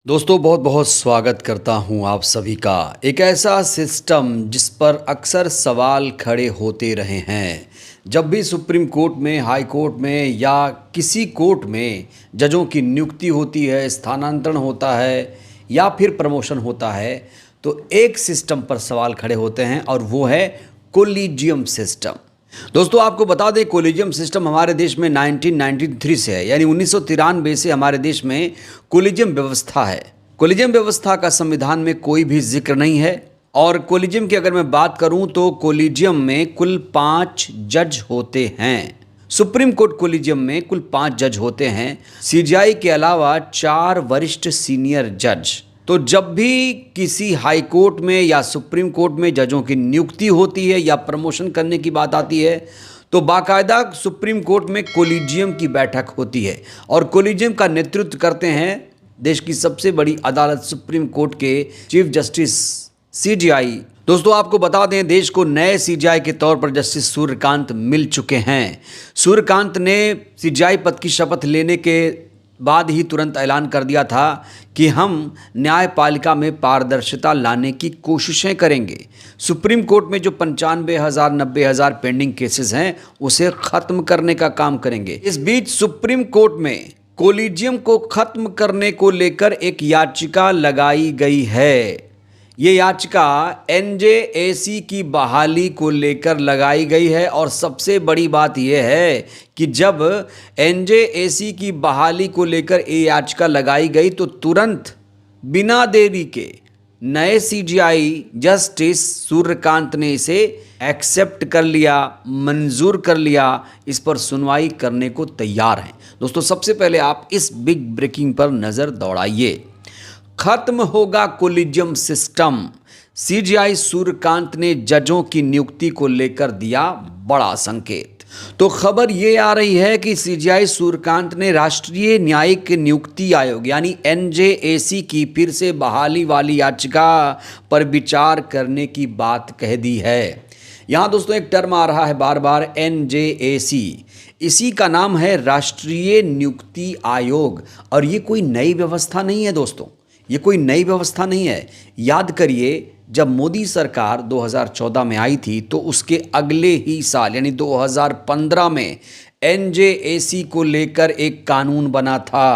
दोस्तों बहुत बहुत स्वागत करता हूं आप सभी का। एक ऐसा सिस्टम जिस पर अक्सर सवाल खड़े होते रहे हैं। जब भी सुप्रीम कोर्ट में, हाई कोर्ट में या किसी कोर्ट में जजों की नियुक्ति होती है, स्थानांतरण होता है या फिर प्रमोशन होता है, तो एक सिस्टम पर सवाल खड़े होते हैं और वो है कोलिजियम सिस्टम। दोस्तों आपको बता दें, कोलिजियम सिस्टम हमारे देश में 1993 से है, यानी 1993 से हमारे देश में कोलिजियम व्यवस्था है। कोलिजियम व्यवस्था का संविधान में कोई भी जिक्र नहीं है। और कोलिजियम की अगर मैं बात करूं तो कोलिजियम में कुल 5 जज होते हैं। सुप्रीम कोर्ट कोलिजियम में कुल 5 जज होते हैं। सीजेआई के अलावा 4 वरिष्ठ सीनियर जज। तो जब भी किसी हाई कोर्ट में या सुप्रीम कोर्ट में जजों की नियुक्ति होती है या प्रमोशन करने की बात आती है, तो बाकायदा सुप्रीम कोर्ट में कोलिजियम की बैठक होती है और कोलिजियम का नेतृत्व करते हैं देश की सबसे बड़ी अदालत सुप्रीम कोर्ट के चीफ जस्टिस सीजेआई। दोस्तों आपको बता दें, देश को नए सीजेआई के तौर पर जस्टिस सूर्यकांत मिल चुके हैं। सूर्यकांत ने सीजेआई पद की शपथ लेने के बाद ही तुरंत ऐलान कर दिया था कि हम न्यायपालिका में पारदर्शिता लाने की कोशिशें करेंगे। सुप्रीम कोर्ट में जो 95,000 90,000 पेंडिंग केसेस हैं उसे खत्म करने का काम करेंगे। इस बीच सुप्रीम कोर्ट में कोलिजियम को खत्म करने को लेकर एक याचिका लगाई गई है। ये याचिका एनजेएसी की बहाली को लेकर लगाई गई है और सबसे बड़ी बात यह है कि जब एनजेएसी की बहाली को लेकर ये याचिका लगाई गई तो तुरंत बिना देरी के नए सीजेआई जस्टिस सूर्यकांत ने इसे एक्सेप्ट कर लिया, मंजूर कर लिया, इस पर सुनवाई करने को तैयार हैं। दोस्तों सबसे पहले आप इस बिग ब्रेकिंग पर नज़र दौड़ाइए। खत्म होगा कोलिजियम सिस्टम। सीजेआई सूर्यकांत ने जजों की नियुक्ति को लेकर दिया बड़ा संकेत। तो खबर ये आ रही है कि सीजेआई सूर्यकांत ने राष्ट्रीय न्यायिक नियुक्ति आयोग यानी एनजेएसी की फिर से बहाली वाली याचिका पर विचार करने की बात कह दी है। यहाँ दोस्तों एक टर्म आ रहा है बार बार, एनजेएसी। इसी का नाम है राष्ट्रीय नियुक्ति आयोग और ये कोई नई व्यवस्था नहीं है दोस्तों, ये कोई नई व्यवस्था नहीं है। याद करिए, जब मोदी सरकार 2014 में आई थी तो उसके अगले ही साल यानी 2015 में एनजेएसी को लेकर एक कानून बना था।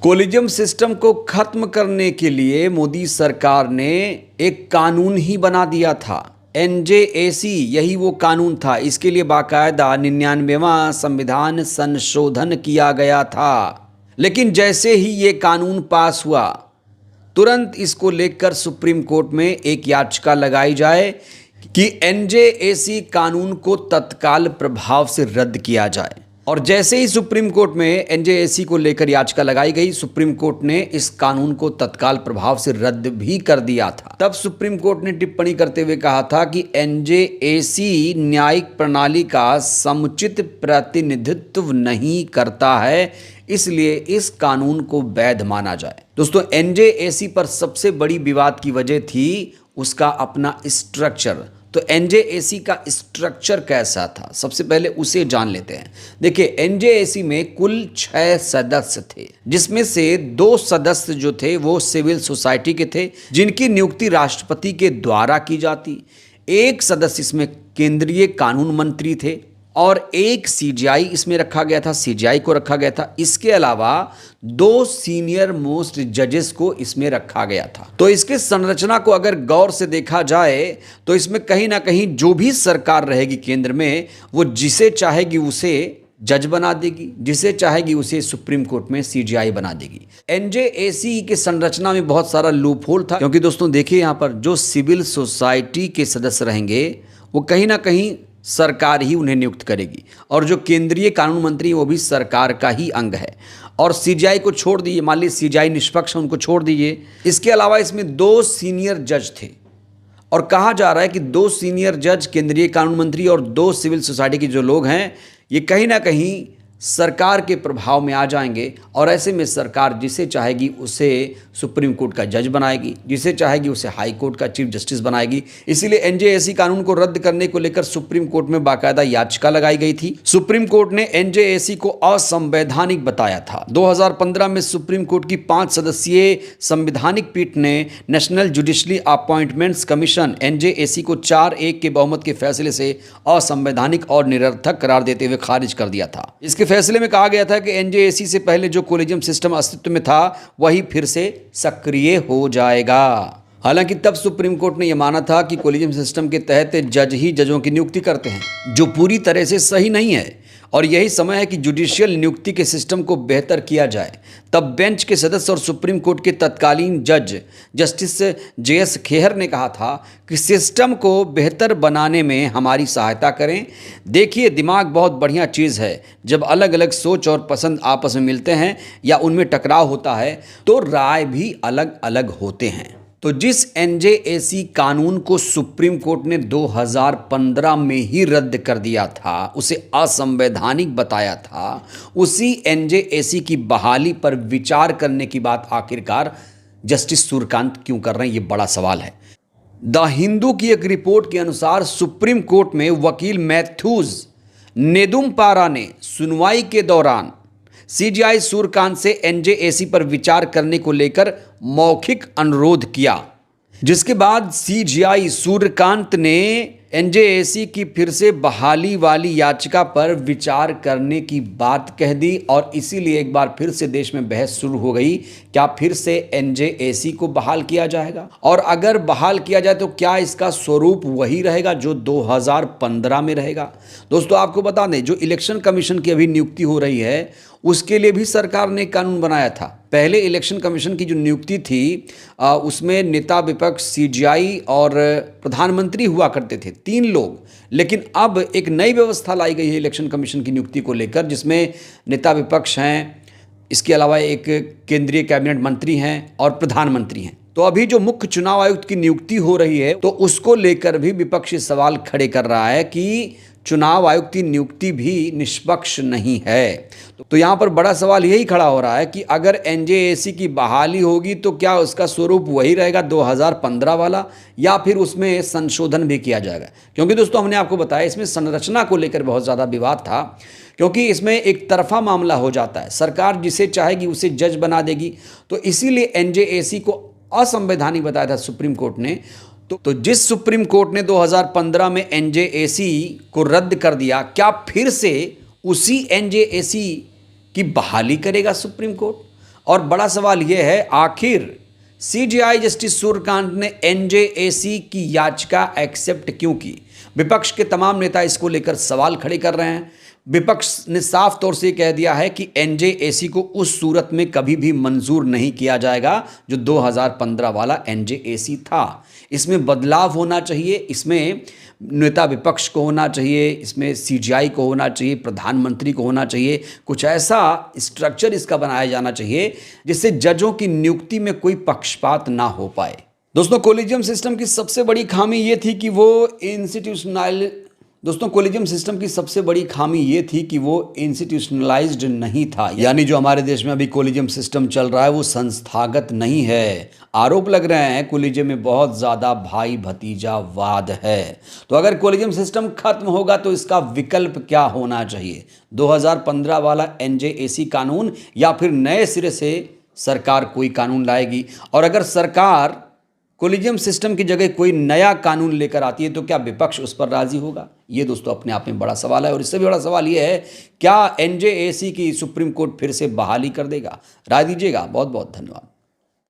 कोलिजियम सिस्टम को खत्म करने के लिए मोदी सरकार ने एक कानून ही बना दिया था। एनजेएसी यही वो कानून था। इसके लिए बाकायदा 99वां संविधान संशोधन किया गया था। लेकिन जैसे ही ये कानून पास हुआ तुरंत इसको लेकर सुप्रीम कोर्ट में एक याचिका लगाई जाए कि एनजेएसी कानून को तत्काल प्रभाव से रद्द किया जाए। और जैसे ही सुप्रीम कोर्ट में एनजेएसी को लेकर याचिका लगाई गई, सुप्रीम कोर्ट ने इस कानून को तत्काल प्रभाव से रद्द भी कर दिया था। तब सुप्रीम कोर्ट ने टिप्पणी करते हुए कहा था कि एनजेएसी न्यायिक प्रणाली का समुचित प्रतिनिधित्व नहीं करता है, इसलिए इस कानून को वैध माना जाए। दोस्तों एनजेएसी पर सबसे बड़ी विवाद की वजह थी उसका अपना स्ट्रक्चर। तो एनजेएसी का स्ट्रक्चर कैसा था, सबसे पहले उसे जान लेते हैं। देखिए, एनजेएसी में कुल 6 सदस्य थे, जिसमें से 2 सदस्य जो थे वो सिविल सोसाइटी के थे, जिनकी नियुक्ति राष्ट्रपति के द्वारा की जाती। एक सदस्य इसमें केंद्रीय कानून मंत्री थे और एक सीजेआई इसमें रखा गया था, सीजेआई को रखा गया था। इसके अलावा 2 सीनियर मोस्ट जजेस को इसमें रखा गया था। तो इसके संरचना को अगर गौर से देखा जाए तो इसमें कहीं ना कहीं जो भी सरकार रहेगी केंद्र में, वो जिसे चाहेगी उसे जज बना देगी, जिसे चाहेगी उसे सुप्रीम कोर्ट में सीजेआई बना देगी। एनजेएसी के संरचना में बहुत सारा लूप होल था, क्योंकि दोस्तों देखिए यहाँ पर जो सिविल सोसाइटी के सदस्य रहेंगे वो कहीं ना कहीं सरकार ही उन्हें नियुक्त करेगी और जो केंद्रीय कानून मंत्री वो भी सरकार का ही अंग है। और सीजेआई को छोड़ दीजिए, मान लीजिए सीजेआई निष्पक्ष है, उनको छोड़ दीजिए। इसके अलावा इसमें 2 सीनियर जज थे और कहा जा रहा है कि 2 सीनियर जज केंद्रीय कानून मंत्री और 2 सिविल सोसाइटी के जो लोग हैं ये कहीं ना कहीं सरकार के प्रभाव में आ जाएंगे और ऐसे में सरकार जिसे चाहेगी उसे सुप्रीम कोर्ट का जज बनाएगी, जिसे चाहेगी उसे हाई कोर्ट का चीफ जस्टिस बनाएगी। इसीलिए एनजेएसी कानून को रद्द करने को लेकर सुप्रीम कोर्ट में बाकायदा याचिका लगाई गई थी। सुप्रीम कोर्ट ने एनजेएसी को असंवैधानिक बताया था। 2015 में सुप्रीम कोर्ट की 5 सदस्यीय संवैधानिक पीठ ने national judiciary appointments commission NJAC को 4-1 के बहुमत के फैसले से असंवैधानिक और निरर्थक करार देते हुए खारिज कर दिया था। इसके फैसले में कहा गया था कि एनजेएसी से पहले जो कोलेजियम सिस्टम अस्तित्व में था वही फिर से सक्रिय हो जाएगा। हालांकि तब सुप्रीम कोर्ट ने यह माना था कि कोलेजियम सिस्टम के तहत जज ही जजों की नियुक्ति करते हैं, जो पूरी तरह से सही नहीं है और यही समय है कि जुडिशियल नियुक्ति के सिस्टम को बेहतर किया जाए। तब बेंच के सदस्य और सुप्रीम कोर्ट के तत्कालीन जज जस्टिस जेएस खेहर ने कहा था कि सिस्टम को बेहतर बनाने में हमारी सहायता करें। देखिए, दिमाग बहुत बढ़िया चीज़ है। जब अलग अलग सोच और पसंद आपस में मिलते हैं या उनमें टकराव होता है तो राय भी अलग अलग होते हैं। तो जिस एनजेएसी कानून को सुप्रीम कोर्ट ने 2015 में ही रद्द कर दिया था, उसे असंवैधानिक बताया था, उसी एनजेएसी की बहाली पर विचार करने की बात आखिरकार जस्टिस सूर्यकांत क्यों कर रहे हैं, ये बड़ा सवाल है। द हिंदू की एक रिपोर्ट के अनुसार सुप्रीम कोर्ट में वकील मैथ्यूज नेदुम्पारा ने सुनवाई के दौरान सीजेआई सूर्यकांत से एनजेएसी पर विचार करने को लेकर मौखिक अनुरोध किया, जिसके बाद सीजेआई सूर्यकांत ने एनजेएसी की फिर से बहाली वाली याचिका पर विचार करने की बात कह दी और इसीलिए एक बार फिर से देश में बहस शुरू हो गई, क्या फिर से एनजेएसी को बहाल किया जाएगा और अगर बहाल किया जाए तो क्या इसका स्वरूप वही रहेगा जो 2015 में रहेगा। दोस्तों, आपको बता दें, जो इलेक्शन कमीशन की अभी नियुक्ति हो रही है उसके लिए भी सरकार ने कानून बनाया था। पहले इलेक्शन कमीशन की जो नियुक्ति थी उसमें नेता विपक्ष, सीजेआई और प्रधानमंत्री हुआ करते थे, 3 लोग। लेकिन अब एक नई व्यवस्था लाई गई है इलेक्शन कमीशन की नियुक्ति को लेकर, जिसमें नेता विपक्ष हैं, इसके अलावा एक केंद्रीय कैबिनेट मंत्री हैं और प्रधानमंत्री हैं। तो अभी जो मुख्य चुनाव आयुक्त की नियुक्ति हो रही है तो उसको लेकर भी विपक्ष सवाल खड़े कर रहा है कि चुनाव आयुक्त की नियुक्ति भी निष्पक्ष नहीं है। तो यहाँ पर बड़ा सवाल यही खड़ा हो रहा है कि अगर एनजेएसी की बहाली होगी तो क्या उसका स्वरूप वही रहेगा 2015 वाला या फिर उसमें संशोधन भी किया जाएगा। क्योंकि दोस्तों, हमने आपको बताया इसमें संरचना को लेकर बहुत ज़्यादा विवाद था, क्योंकि इसमें एक तरफा मामला हो जाता है, सरकार जिसे चाहेगी उसे जज बना देगी। तो इसीलिए एनजेएसी को असंवैधानिक बताया था सुप्रीम कोर्ट ने। तो जिस सुप्रीम कोर्ट ने 2015 में एनजेएसी को रद्द कर दिया, क्या फिर से उसी एनजेएसी की बहाली करेगा सुप्रीम कोर्ट? और बड़ा सवाल यह है, आखिर सीजेआई जस्टिस सूर्यकांत ने एनजेएसी की याचिका एक्सेप्ट क्यों की? विपक्ष के तमाम नेता इसको लेकर सवाल खड़े कर रहे हैं। विपक्ष ने साफ तौर से कह दिया है कि एनजेएसी को उस सूरत में कभी भी मंजूर नहीं किया जाएगा जो 2015 वाला एनजेएसी था। इसमें बदलाव होना चाहिए, इसमें नेता विपक्ष को होना चाहिए, इसमें सीजेआई को होना चाहिए, प्रधानमंत्री को होना चाहिए। कुछ ऐसा स्ट्रक्चर इसका बनाया जाना चाहिए जिससे जजों की नियुक्ति में कोई पक्षपात ना हो पाए। दोस्तों, कोलेजियम सिस्टम की सबसे बड़ी खामी ये थी कि वो इंस्टीट्यूशनलाइज्ड नहीं था। यानी जो हमारे देश में अभी कोलेजियम सिस्टम चल रहा है वो संस्थागत नहीं है। आरोप लग रहे हैं कोलेजियम में बहुत ज़्यादा भाई भतीजावाद है। तो अगर कोलेजियम सिस्टम खत्म होगा तो इसका विकल्प क्या होना चाहिए? 2015 वाला एनजेएसी कानून या फिर नए सिरे से सरकार कोई कानून लाएगी? और अगर सरकार कोलेजियम सिस्टम की जगह कोई नया कानून लेकर आती है तो क्या विपक्ष उस पर राजी होगा? ये दोस्तों अपने आप में बड़ा सवाल है। और इससे भी बड़ा सवाल ये है, क्या एनजेएसी की सुप्रीम कोर्ट फिर से बहाली कर देगा? राय दीजिएगा। बहुत बहुत धन्यवाद।